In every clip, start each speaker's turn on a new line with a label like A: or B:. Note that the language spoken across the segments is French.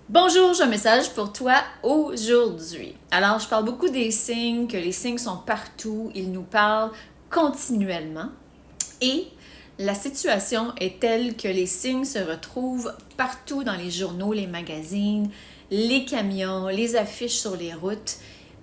A: Bonjour, j'ai un message pour toi aujourd'hui. Alors, je parle beaucoup des signes, que les signes sont partout, ils nous parlent continuellement. Et la situation est telle que les signes se retrouvent partout dans les journaux, les magazines, les camions, les affiches sur les routes.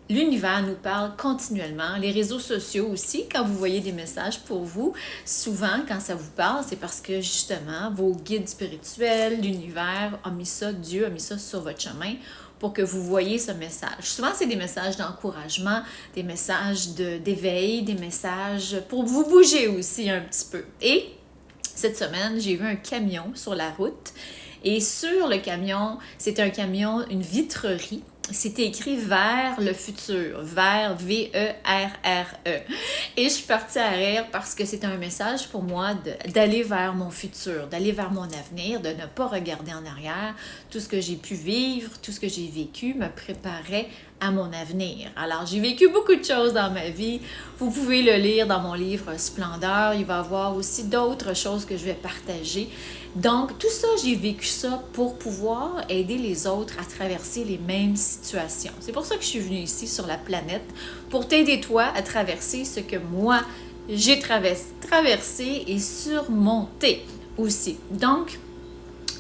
A: L'univers nous parle continuellement, les réseaux sociaux aussi, quand vous voyez des messages pour vous, souvent quand ça vous parle, c'est parce que justement vos guides spirituels, l'univers a mis ça, Dieu a mis ça sur votre chemin pour que vous voyez ce message. Souvent, c'est des messages d'encouragement, des messages d'éveil, des messages pour vous bouger aussi un petit peu. Et cette semaine, j'ai vu un camion sur la route et sur le camion, c'est un camion, une vitrerie. C'était écrit vers le futur, vers V-E-R-R-E. Et je suis partie à rire parce que c'était un message pour moi d'aller vers mon futur, d'aller vers mon avenir, de ne pas regarder en arrière. Tout ce que j'ai pu vivre, tout ce que j'ai vécu me préparait à mon avenir. Alors, j'ai vécu beaucoup de choses dans ma vie. Vous pouvez le lire dans mon livre Splendeur. Il va y avoir aussi d'autres choses que je vais partager. Donc, tout ça, j'ai vécu ça pour pouvoir aider les autres à traverser les mêmes situations. C'est pour ça que je suis venue ici sur la planète, pour t'aider toi à traverser ce que moi, j'ai traversé et surmonté aussi. Donc,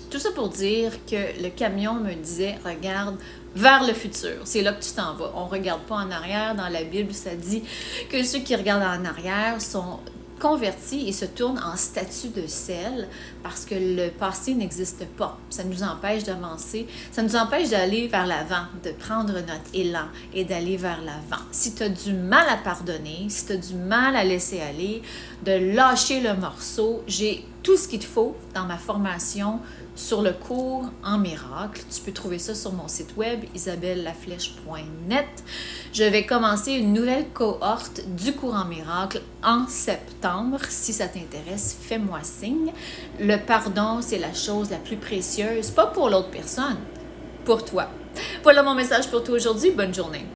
A: tout ça pour dire que le camion me disait, regarde vers le futur. C'est là que tu t'en vas. On ne regarde pas en arrière. Dans la Bible, ça dit que ceux qui regardent en arrière sont convertis et se tournent en statue de sel parce que le passé n'existe pas. Ça nous empêche d'avancer, ça nous empêche d'aller vers l'avant, de prendre notre élan et d'aller vers l'avant. Si tu as du mal à pardonner, si tu as du mal à laisser aller, de lâcher le morceau, j'ai tout ce qu'il te faut dans ma formation sur le cours en miracle. Tu peux trouver ça sur mon site web isabellelaflèche.net. Je vais commencer une nouvelle cohorte du cours en miracle en septembre. Si ça t'intéresse, fais-moi signe. Le pardon, c'est la chose la plus précieuse, pas pour l'autre personne, pour toi. Voilà mon message pour toi aujourd'hui. Bonne journée.